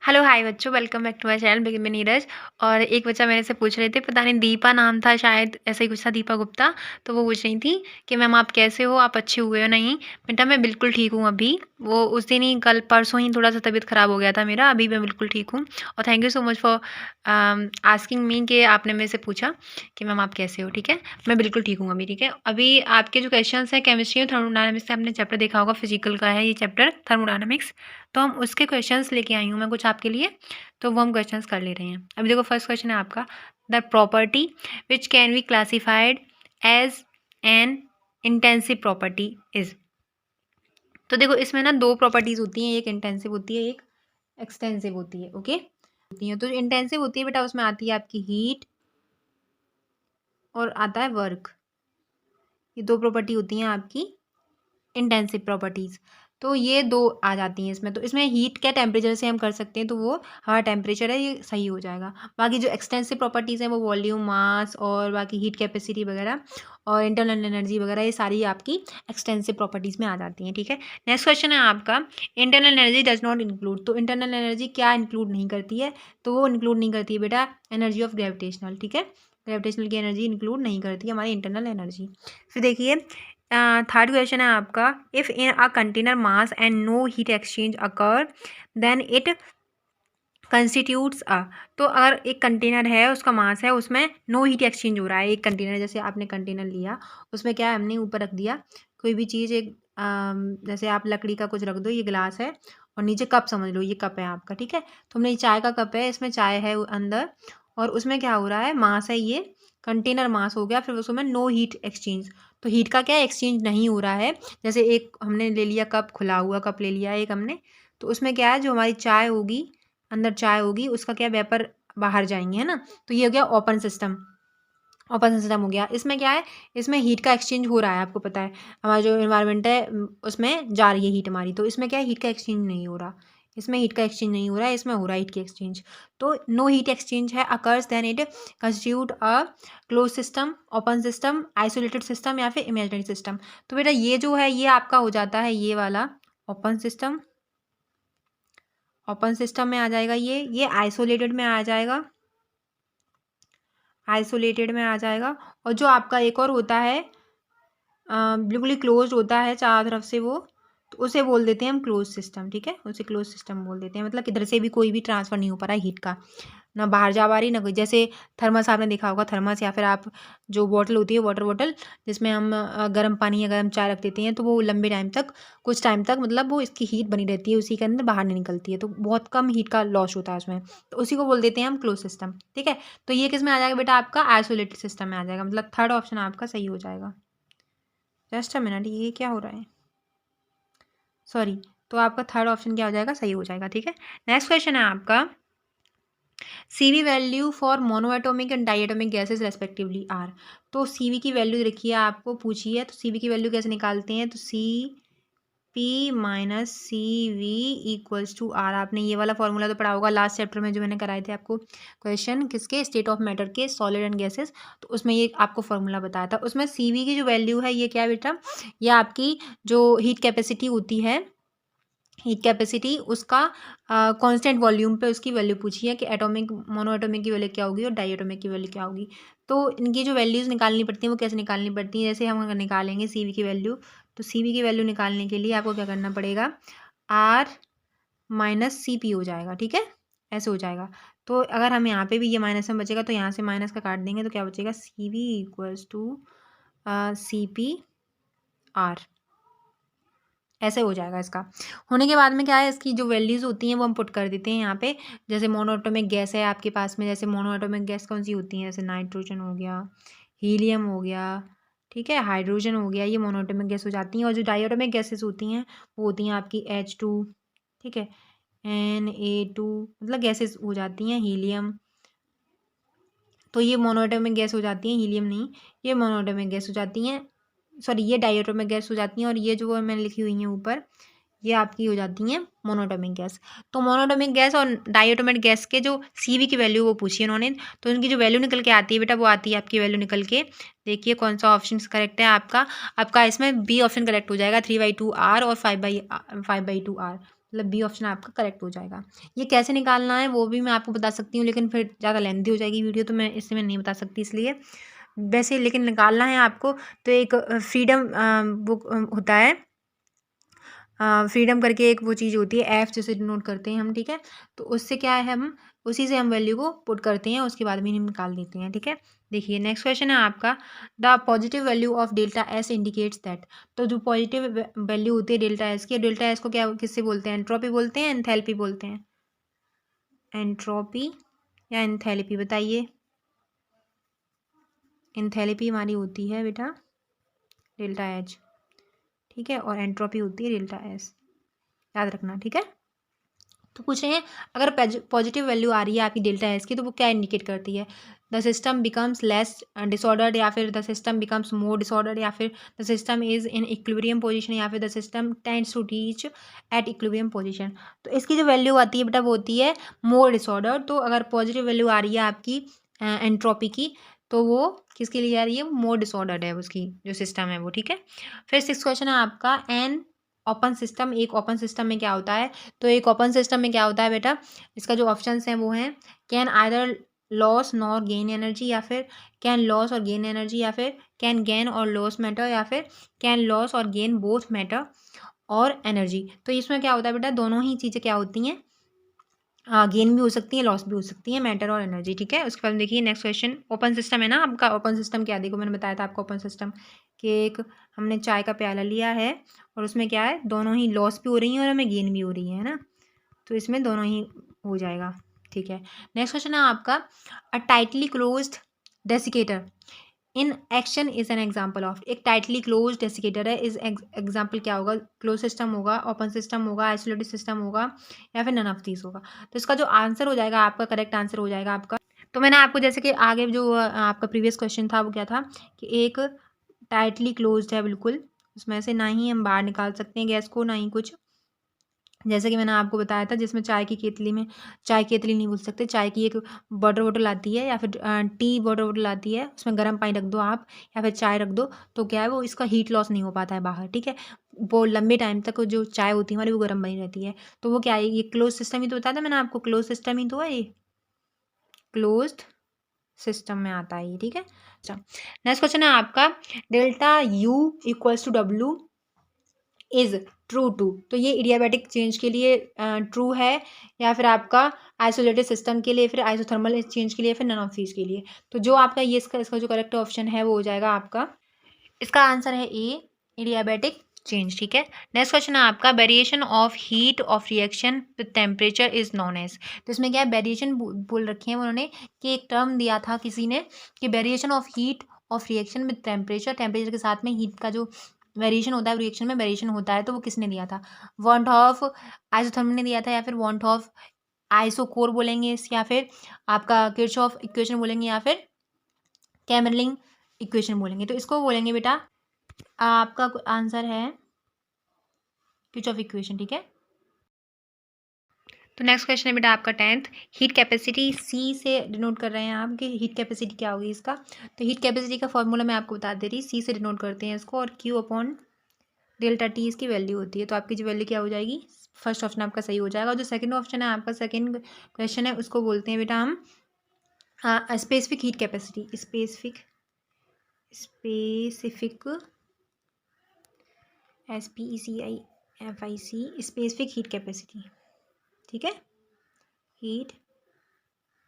Hello hi बच्चों, welcome back to my channel begin with Neeraj. और एक बच्चा मेरे से पूछ रहे थे, पता नहीं दीपा नाम था शायद, ऐसा ही कुछ था, दीपा गुप्ता। तो वो पूछ रही थी कि मैम आप कैसे हो, आप अच्छे हुए हो नहीं। बेटा मैं बिल्कुल ठीक हूँ अभी। वो उस दिन ही कल परसों ही थोड़ा सा तबीयत ख़राब हो गया था मेरा, अभी मैं बिल्कुल ठीक हूँ। और thank you so much for asking me कि आपने मेरे से पूछा कि मैम आप कैसे हो। ठीक है, मैं बिल्कुल ठीक हूँ अभी। ठीक है, अभी आपके जो क्वेश्चन है केमिस्ट्री और थर्मोडायनामिक्स से, आपने चैप्टर देखा होगा, फिजिकल का है ये चैप्टर थर्मोडायनामिक्स। तो हम उसके क्वेश्चंस लेके आई हूँ मैं कुछ आपके लिए, तो वो हम क्वेश्चंस कर ले रहे हैं। अभी देखो फर्स्ट क्वेश्चन है आपका, the property which can be classified as an intensive property is. तो देखो इसमें ना दो प्रॉपर्टीज होती हैं, एक इंटेंसिव होती है, एक एक्सटेंसिव होती है। ओके, होती है तो इंटेंसिव होती है बेटा, उसमें आती है आपकी हीट और आता है वर्क। ये दो प्रॉपर्टी होती हैं आपकी इंटेंसिव प्रॉपर्टीज़। तो ये दो आ जाती हैं इसमें। तो इसमें हीट क्या टेम्परेचर से हम कर सकते हैं, तो वो हमारा टेम्परेचर है, ये सही हो जाएगा। बाकी जो एक्सटेंसिव प्रॉपर्टीज़ हैं वो वॉल्यूम, मास और बाकी हीट कैपेसिटी वगैरह और इंटरनल एनर्जी वगैरह, ये सारी आपकी एक्सटेंसिव प्रॉपर्टीज़ में आ जाती हैं। ठीक है, नेक्स्ट क्वेश्चन है आपका, internal energy does not include. तो इंटरनल एनर्जी क्या इंक्लूड नहीं करती है, तो वो इंक्लूड नहीं करती है बेटा एनर्जी ऑफ ग्रेविटेशनल। ठीक है, ग्रेविटेशनल की एनर्जी इंक्लूड नहीं करती है हमारी इंटरनल एनर्जी। फिर देखिए थर्ड क्वेश्चन है आपका, if in a container mass and no heat exchange occur then it constitutes a. तो अगर एक कंटेनर है, उसका मास है, उसमें नो हीट एक्सचेंज हो रहा है, एक कंटेनर, जैसे आपने कंटेनर लिया, उसमें क्या है, हमने ऊपर रख दिया कोई भी चीज़, एक जैसे आप लकड़ी का कुछ रख दो, ये गिलास है और नीचे कप समझ लो, ये कप है आपका। ठीक है, तो हमने चाय का कप है, इसमें चाय है अंदर, और उसमें क्या हो रहा है, मास है, ये कंटेनर मास हो गया, फिर उसमें नो हीट एक्सचेंज। तो हीट का क्या एक्सचेंज नहीं हो रहा है। जैसे एक हमने ले लिया कप, खुला हुआ कप ले लिया एक हमने, तो उसमें क्या है, जो हमारी चाय होगी, अंदर चाय होगी, उसका क्या वेपर बाहर जाएंगे, है ना। तो ये हो गया ओपन सिस्टम, ओपन सिस्टम हो गया। इसमें क्या है, इसमें हीट का एक्सचेंज हो रहा है, आपको पता है हमारा जो इन्वायरमेंट है उसमें जा रही है हीट हमारी। तो इसमें क्या है, हीट का एक्सचेंज नहीं हो रहा, इसमें हीट का एक्सचेंज नहीं हो रहा है, इसमें हो रहा है हीट की एक्सचेंज। तो नो हीट एक्सचेंज है occurs then it constitute a close system, open system, isolated system या फिर इमेजिनरी सिस्टम। तो बेटा ये जो है, ये आपका हो जाता है ये वाला ओपन सिस्टम, ओपन सिस्टम में आ जाएगा, ये आइसोलेटेड में आ जाएगा, आइसोलेटेड में आ जाएगा। और जो आपका एक और होता है बिल्कुल ही क्लोज होता है चारों तरफ से वो, तो उसे बोल देते हैं हम क्लोज सिस्टम। ठीक है, उसे क्लोज सिस्टम बोल देते हैं, मतलब किधर से भी कोई भी ट्रांसफर नहीं हो पा रहा है हीट का, ना बाहर जा पा रही ना कोई। जैसे थर्मस आपने देखा होगा, थर्मस या फिर आप जो बॉटल होती है वाटर बॉटल, जिसमें हम गर्म पानी या गर्म चाय रख देते हैं, तो वो लंबे टाइम तक, कुछ टाइम तक, मतलब वो इसकी हीट बनी रहती है उसी के अंदर, बाहर नहीं निकलती है, तो बहुत कम हीट का लॉस होता है उसमें, तो उसी को बोल देते हैं हम क्लोज सिस्टम। ठीक है, तो ये किस में आ जाएगा बेटा, आपका आइसोलेटेड सिस्टम में आ जाएगा, मतलब थर्ड ऑप्शन आपका सही हो जाएगा। जस्ट अ मिनट, ये क्या हो रहा है, सॉरी। तो आपका थर्ड ऑप्शन क्या हो जाएगा, सही हो जाएगा। ठीक है, नेक्स्ट क्वेश्चन है आपका, CV value for monoatomic and diatomic gases respectively are. तो CV की वैल्यू रखिए, आपको पूछी है, तो CV की वैल्यू कैसे निकालते हैं, तो CP minus CV equals to R. आपने ये वाला फॉर्मूला तो पढ़ा होगा लास्ट चैप्टर में, जो मैंने कराए थे आपको क्वेश्चन, किसके, स्टेट ऑफ मैटर के, सॉलिड एंड गैसेस। तो उसमें ये आपको फॉर्मूला बताया था, उसमें CV की जो वैल्यू है, ये क्या है बेटा, ये आपकी जो हीट कैपेसिटी होती है, हीट कैपेसिटी, उसका कांस्टेंट वॉल्यूम पे उसकी वैल्यू पूछी है कि एटॉमिक, मोनो एटॉमिक की वैल्यू क्या होगी और डाई एटॉमिक की वैल्यू क्या होगी। तो इनकी जो वैल्यूज़ निकालनी पड़ती हैं, वो कैसे निकालनी पड़ती हैं, जैसे हम अगर निकालेंगे CV की वैल्यू, तो CV की वैल्यू निकालने के लिए आपको क्या करना पड़ेगा, R माइनस CP हो जाएगा। ठीक है, ऐसे हो जाएगा। तो अगर हम यहाँ पे भी ये माइनस में बचेगा, तो यहाँ से माइनस का काट देंगे, तो क्या बचेगा, CV इक्वल्स टू CP/R, ऐसे हो जाएगा। इसका होने के बाद में क्या है, इसकी जो वैल्यूज़ होती हैं वो हम पुट कर देते हैं यहाँ पे। जैसे मोनोएटोमिक गैस है आपके पास में, जैसे मोनोएटोमिक गैस कौन सी होती है, जैसे नाइट्रोजन हो गया, हीलियम हो गया, ठीक है, हाइड्रोजन हो गया, ये मोनोएटोमिक गैस हो जाती हैं। और जो डाईएटोमिक गैसेस होती हैं, वो होती हैं आपकी H2, ठीक है, Na2, मतलब गैसेस हो जाती हैं, हीलियम। तो ये मोनोएटोमिक गैस हो जाती हैं, हीलियम नहीं, ये मोनोएटोमिक गैस हो जाती हैं, सॉरी ये डाईएटोमिक गैस हो जाती हैं। और ये जो मैंने लिखी हुई हैं ऊपर, ये आपकी हो जाती हैं मोनोएटोमिक गैस। तो मोनोएटोमिक गैस और डाईएटोमिक गैस के जो CV की वैल्यू वो पूछी है उन्होंने, तो उनकी जो वैल्यू निकल के आती है बेटा, वो आती है आपकी वैल्यू निकल के, देखिए कौन सा ऑप्शन करेक्ट है आपका। आपका इसमें B ऑप्शन करेक्ट हो जाएगा, 3/2 R और 5/2 R। मतलब बी ऑप्शन आपका करेक्ट हो जाएगा। ये कैसे निकालना है वो भी मैं आपको बता सकती हूँ, लेकिन फिर ज़्यादा लेंथी हो जाएगी वीडियो, तो मैं इससे मैं नहीं बता सकती इसलिए। वैसे लेकिन निकालना है आपको, तो एक फ्रीडम बुक होता है, फ्रीडम करके एक वो चीज़ होती है, एफ जिसे डिनोट करते हैं हम, ठीक है। तो उससे क्या है, हम उसी से हम वैल्यू को पुट करते हैं, उसके बाद भी हम निकाल देते हैं, ठीक है। देखिए नेक्स्ट क्वेश्चन है आपका, the positive value of delta S indicates that. तो जो पॉजिटिव वैल्यू होती है डेल्टा एस की, डेल्टा एस को क्या किससे बोलते हैं, एंट्रोपी बोलते हैं, एंथैल्पी बोलते हैं, एंट्रोपी या एंथैल्पी बताइए। एंथैल्पी हमारी होती है बेटा डेल्टा एच, ठीक है, और एंट्रोपी होती है डेल्टा एस, याद रखना, ठीक है। तो पूछ रहे हैं अगर पॉजिटिव वैल्यू आ रही है आपकी डेल्टा एस की, तो वो क्या इंडिकेट करती है, the system becomes less disordered, या फिर the system becomes more disordered, या फिर the system is in equilibrium position, या फिर the system tends to reach at equilibrium position. तो इसकी जो वैल्यू आती है बेटा वो होती है मोर डिसऑर्डर्ड। तो अगर पॉजिटिव वैल्यू आ रही है आपकी एंट्रोपी की, तो वो किसके लिए आ रही है, मोर डिसऑर्डर्ड है उसकी जो सिस्टम है वो, ठीक है। फिर 6 क्वेश्चन है आपका, एन ओपन सिस्टम, एक ओपन सिस्टम में क्या होता है। तो एक ओपन सिस्टम में क्या होता है बेटा, इसका जो ऑप्शंस हैं वो हैं, can either loss nor gain energy, या फिर कैन लॉस और गेन एनर्जी, या फिर कैन गेन और लॉस मैटर, या फिर कैन लॉस और गेन बोथ मैटर और एनर्जी। तो इसमें क्या होता है बेटा, दोनों ही चीज़ें क्या होती हैं, गेन भी हो सकती है, लॉस भी हो सकती है, मैटर और एनर्जी, ठीक है। उसके बाद देखिए नेक्स्ट क्वेश्चन, ओपन सिस्टम है ना आपका, ओपन सिस्टम क्या, देखो मैंने बताया था आपको ओपन सिस्टम कि एक हमने चाय का प्याला लिया है और उसमें क्या है, दोनों ही लॉस भी हो रही हैं और हमें गेन भी हो रही है ना, तो इसमें दोनों ही हो जाएगा, ठीक है। नेक्स्ट क्वेश्चन है आपका, a tightly closed desiccator in action is an example of. एक टाइटली क्लोज डेसिकेटर है, इस एग्जाम्पल क्या होगा, क्लोज सिस्टम होगा, ओपन सिस्टम होगा, आइसोलेटेड सिस्टम होगा, या फिर नन ऑफ दीज होगा। तो इसका जो आंसर हो जाएगा आपका, करेक्ट आंसर हो जाएगा आपका, तो मैंने आपको जैसे कि आगे जो आपका प्रीवियस क्वेश्चन था वो क्या था कि एक टाइटली क्लोज्ड है बिल्कुल, उसमें से ना ही हम बाहर निकाल सकते हैं गैस को, ना ही कुछ, जैसे कि मैंने आपको बताया था, जिसमें चाय की केतली में, चाय केतली नहीं बोल सकते, चाय की एक वाटर बोतल आती है, या फिर टी वाटर बोतल आती है, उसमें गर्म पानी रख दो आप, या फिर चाय रख दो, तो क्या है वो, इसका हीट लॉस नहीं हो पाता है बाहर, ठीक है। वो लंबे टाइम तक जो चाय होती है हमारी वो गर्म बनी रहती है। तो वो क्या है, ये क्लोज सिस्टम ही तो बताया था मैंने आपको, क्लोज सिस्टम ही तो है ये, क्लोज्ड सिस्टम में आता है ये, ठीक है। अच्छा नेक्स्ट क्वेश्चन है आपका, delta U equals to W is true to. तो ये इडियाबैटिक चेंज के लिए ट्रू है, या फिर आपका आइसोलेटेड सिस्टम के लिए, फिर आइसोथर्मल चेंज के लिए, फिर नन ऑफ दीज के लिए। तो जो आपका ये इसका जो करेक्ट ऑप्शन है वो हो जाएगा आपका, इसका आंसर है ए, इडियाबैटिक चेंज, ठीक है। नेक्स्ट क्वेश्चन है आपका, variation of heat of reaction with temperature is known as. तो इसमें क्या है, वेरिएशन बोल रखे हैं उन्होंने, कि एक टर्म दिया था किसी ने कि variation of heat of reaction with temperature, temperature के साथ में हीट का जो वेरिएशन होता है, रिएक्शन में वेरिएशन होता है, तो वो किसने दिया था, वांट ऑफ आइसोथर्मल ने दिया था, या फिर वांट ऑफ आइसोकोर बोलेंगे या फिर आपका किरचॉफ इक्वेशन बोलेंगे, या फिर कैमरलिंग इक्वेशन बोलेंगे। तो इसको बोलेंगे बेटा, आपका आंसर है किरचॉफ इक्वेशन, ठीक है। तो नेक्स्ट क्वेश्चन है बेटा आपका 10th, हीट कैपेसिटी सी से डिनोट कर रहे हैं आप कि हीट कैपेसिटी क्या होगी इसका। तो हीट कैपेसिटी का फॉर्मूला मैं आपको बता दे रही, सी से डिनोट करते हैं इसको, और क्यू अपॉन डेल्टा टी इसकी वैल्यू होती है। तो आपकी जो वैल्यू क्या हो जाएगी, फर्स्ट ऑप्शन आपका सही हो जाएगा। और जो सेकंड ऑप्शन है आपका, सेकंड क्वेश्चन है, उसको बोलते हैं बेटा हम specific heat capacity, specific SPECIFIC specific heat capacity, ठीक है, हीट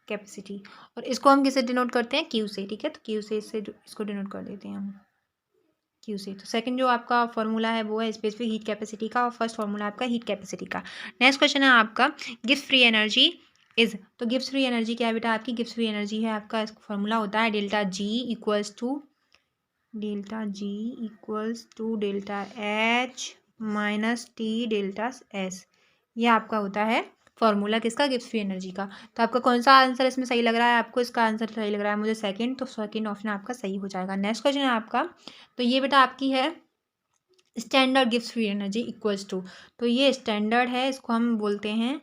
कैपेसिटी। और इसको हम किससे डिनोट करते हैं, क्यू से, ठीक है। तो क्यू से इसको डिनोट कर देते हैं हम क्यू से। तो सेकंड जो आपका फॉर्मूला है वो है स्पेसिफिक हीट कैपेसिटी का, और फर्स्ट फॉर्मूला आपका हीट कैपेसिटी का। नेक्स्ट क्वेश्चन है आपका, गिब्स फ्री एनर्जी इज। तो गिब्स फ्री एनर्जी क्या है बेटा आपकी, गिब्स फ्री एनर्जी है आपका, इसका फॉर्मूला होता है delta G equals to delta H minus T delta S. ये आपका होता है फॉर्मूला किसका, गिब्स फ्री एनर्जी का। तो आपका कौन सा आंसर इसमें सही लग रहा है आपको, इसका आंसर सही लग रहा है मुझे सेकंड, तो सेकंड ऑप्शन आपका सही हो जाएगा। नेक्स्ट क्वेश्चन है आपका, तो ये बेटा आपकी है standard Gibbs free energy equals to. तो ये स्टैंडर्ड है, इसको हम बोलते हैं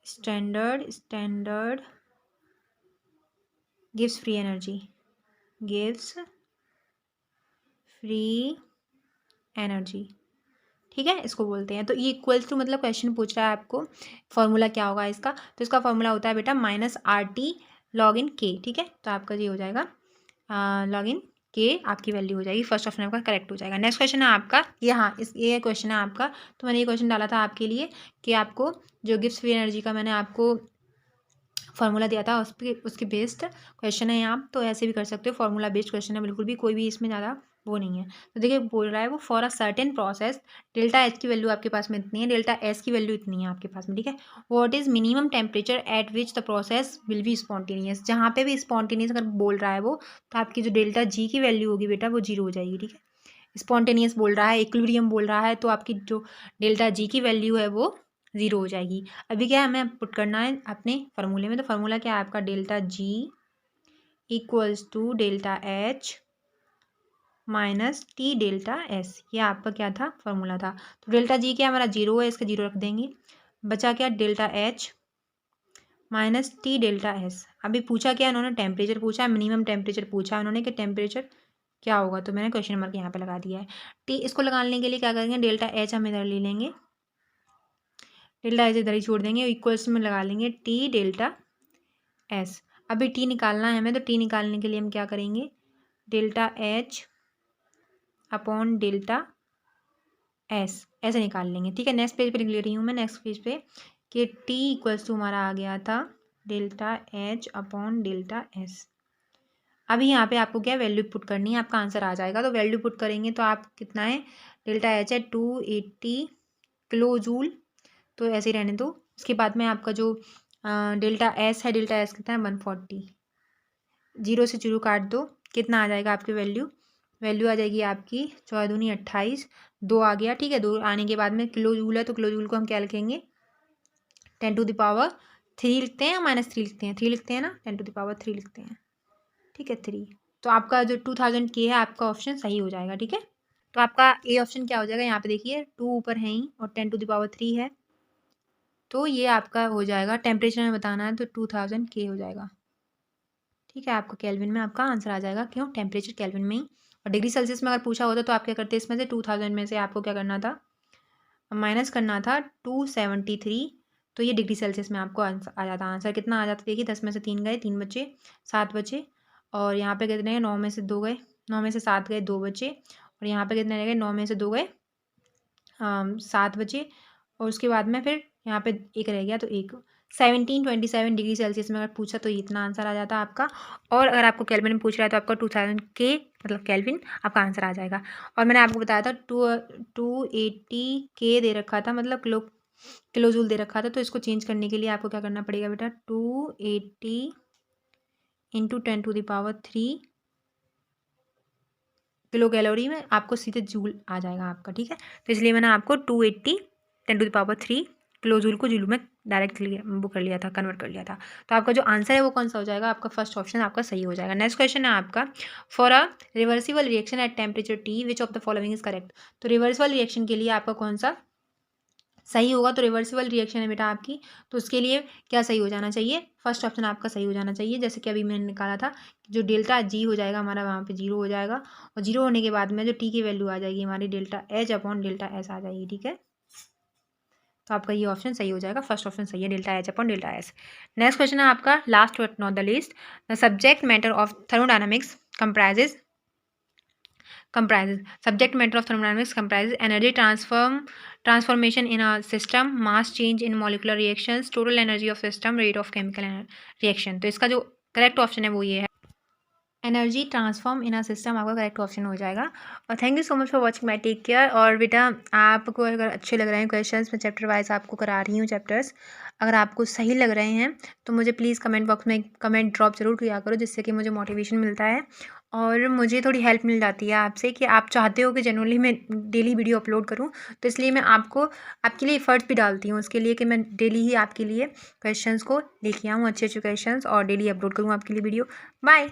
standard Gibbs free energy, Gibbs free energy, ठीक है, इसको बोलते हैं। तो ये इक्वल्स टू मतलब क्वेश्चन पूछ रहा है आपको फॉर्मूला क्या होगा इसका, तो इसका फॉर्मूला होता है बेटा -RT log इन के। ठीक है, तो आपका ये हो जाएगा log इन के आपकी वैल्यू हो जाएगी। फर्स्ट ऑप्शन आपका करेक्ट हो जाएगा। नेक्स्ट क्वेश्चन है आपका यहाँ ये क्वेश्चन है आपका, तो मैंने ये क्वेश्चन डाला था आपके लिए कि आपको जो गिब्स फ्री एनर्जी का मैंने आपको फार्मूला दिया था उसके बेस्ड क्वेश्चन है यहाँ, तो ऐसे भी कर सकते हो। फार्मूला बेस्ड क्वेश्चन है, बिल्कुल भी कोई भी इसमें ज़्यादा वो नहीं है। तो देखिए बोल रहा है वो for a certain process delta H की वैल्यू आपके पास में इतनी है, डेल्टा एस की वैल्यू इतनी है आपके पास में। ठीक है, what is minimum temperature at which the process will be spontaneous. जहाँ पे भी स्पॉन्टेनियस अगर बोल रहा है वो, तो आपकी जो डेल्टा जी की वैल्यू होगी बेटा वो 0 हो जाएगी। ठीक है, स्पॉन्टेनियस बोल रहा है, इक्विलिब्रियम बोल रहा है, तो आपकी जो डेल्टा जी की वैल्यू है वो 0 हो जाएगी। अभी क्या है हमें पुट करना है अपने फार्मूले में, तो फार्मूला क्या है आपका delta G equals to delta H minus T delta S. ये आपका क्या था फार्मूला था। तो डेल्टा जी क्या हमारा 0 है, इसका 0 रख देंगे। बचा क्या delta H minus T delta S. अभी पूछा क्या उन्होंने, टेम्परेचर पूछा है, मिनिमम टेम्परेचर पूछा है उन्होंने कि टेम्परेचर क्या होगा, तो मैंने क्वेश्चन नंबर यहाँ पे लगा दिया है। टी इसको लगाने के लिए क्या करेंगे, डेल्टा एच हम इधर ले लेंगे, डेल्टा एच इधर ही छोड़ देंगे, इक्वल्स में लगा लेंगे टी डेल्टा एस। अभी टी निकालना है हमें, तो टी निकालने के लिए हम क्या करेंगे, delta H upon delta S ऐसे निकाल लेंगे। ठीक है, नेक्स्ट पेज पे लिख ले रही हूँ मैं, नेक्स्ट पेज पे कि टी इक्वल्स टू हमारा आ गया था delta H upon delta S. अभी यहाँ पे आपको क्या वैल्यू पुट करनी है, आपका आंसर आ जाएगा। तो वैल्यू पुट करेंगे तो आप कितना है, डेल्टा एच है 280 किलो जूल, तो ऐसे ही रहने दो। उसके बाद में आपका जो डेल्टा एस है, डेल्टा एस कितना है 140, 0 से 0 काट दो, कितना आ जाएगा आपकी वैल्यू, वैल्यू आ जाएगी आपकी 14 दूनी 28, 2 आ गया। ठीक है, 2 आने के बाद में किलो जूल है, तो किलो जूल को हम क्या लिखेंगे 10⁻³ लिखते हैं या -3 लिखते हैं, 3 लिखते हैं ना, 10⁻³ लिखते हैं। ठीक है 3, तो आपका जो 2000 के है आपका ऑप्शन सही हो जाएगा। ठीक है, तो आपका ए ऑप्शन क्या हो जाएगा, यहाँ पे देखिए 2 ऊपर है ही और 10⁻³ है, तो ये आपका हो जाएगा, टेम्परेचर में बताना है तो 2000 के हो जाएगा। ठीक है, आपका केल्विन में आपका आंसर आ जाएगा, क्यों टेम्परेचर केल्विन में ही। और डिग्री सेल्सियस में अगर पूछा होता तो आप क्या करते, इसमें से 2000 में से आपको क्या करना था, माइनस करना था 273, तो ये डिग्री सेल्सियस में आपको आंसर आ जाता। आंसर कितना आ जाता, देखिए 10 में से 3 गए, 3 बचे, 7 बचे, और यहाँ पे कितने हैं 9 में से 2 गए, 9 में से 7 गए, 2 बचे, और यहाँ पे कितने रह गए 9 में से 2 गए 7 बचे, और उसके बाद में फिर यहाँ पे एक रह गया, तो एक 1727 डिग्री सेल्सियस में अगर पूछा तो इतना आंसर आ जाता आपका। और अगर आपको केल्विन में पूछ रहा है तो आपका 2000 के मतलब केल्विन आपका आंसर आ जाएगा। और मैंने आपको बताया था 280 के दे रखा था, मतलब किलो जूल दे रखा था, तो इसको चेंज करने के लिए आपको क्या करना पड़ेगा बेटा, 280 इंटू 10⁻³ किलो कैलोरी में आपको सीधे जूल आ जाएगा आपका। ठीक है, तो इसलिए मैंने आपको 280 10⁻³ किलो जूल को जूल में डायरेक्ट वो कर लिया था, कन्वर्ट कर लिया था। तो आपका जो आंसर है वो कौन सा हो जाएगा, आपका फर्स्ट ऑप्शन आपका सही हो जाएगा। नेक्स्ट क्वेश्चन है आपका, for a reversible reaction at temperature T which of the following is correct. तो रिवर्सिबल रिएक्शन के लिए आपका कौन सा सही होगा, तो रिवर्सिबल रिएक्शन है बेटा आपकी, तो उसके लिए क्या सही हो जाना चाहिए, फर्स्ट ऑप्शन आपका सही हो जाना चाहिए। जैसे कि अभी मैंने निकाला था, जो डेल्टा जी हो जाएगा हमारा वहाँ पे 0 हो जाएगा, और 0 होने के बाद में जो टी की वैल्यू आ जाएगी हमारी delta H upon delta S आ जाएगी। ठीक है, तो आपका ये ऑप्शन सही हो जाएगा, फर्स्ट ऑप्शन सही है, delta H upon delta S. Next question है आपका last but not the least, the subject matter of thermodynamics comprises subject matter of thermodynamics comprises energy transformation in a system, mass change in molecular reactions, total energy of system, rate of chemical reaction। तो इसका जो correct option है वो ये है, energy transform in a system आपका correct option हो जाएगा। और thank you so much for watching my take care. और बेटा आपको अगर अच्छे लग रहे हैं क्वेश्चंस, मैं चैप्टर वाइज आपको करा रही हूँ चैप्टर्स, अगर आपको सही लग रहे हैं तो मुझे प्लीज़ कमेंट बॉक्स में कमेंट ड्रॉप जरूर किया करो, जिससे कि मुझे मोटिवेशन मिलता है और मुझे थोड़ी हेल्प मिल जाती है आपसे, कि आप चाहते हो कि जनरली मैं डेली वीडियो अपलोड करूँ, तो इसलिए मैं आपके लिए एफर्ट्स भी डालती हूँ उसके लिए कि मैं डेली ही आपके लिए क्वेश्चंस को लेके आऊँ, अच्छे अच्छे क्वेश्चंस, और डेली अपलोड करूँ आपके लिए वीडियो। बाय।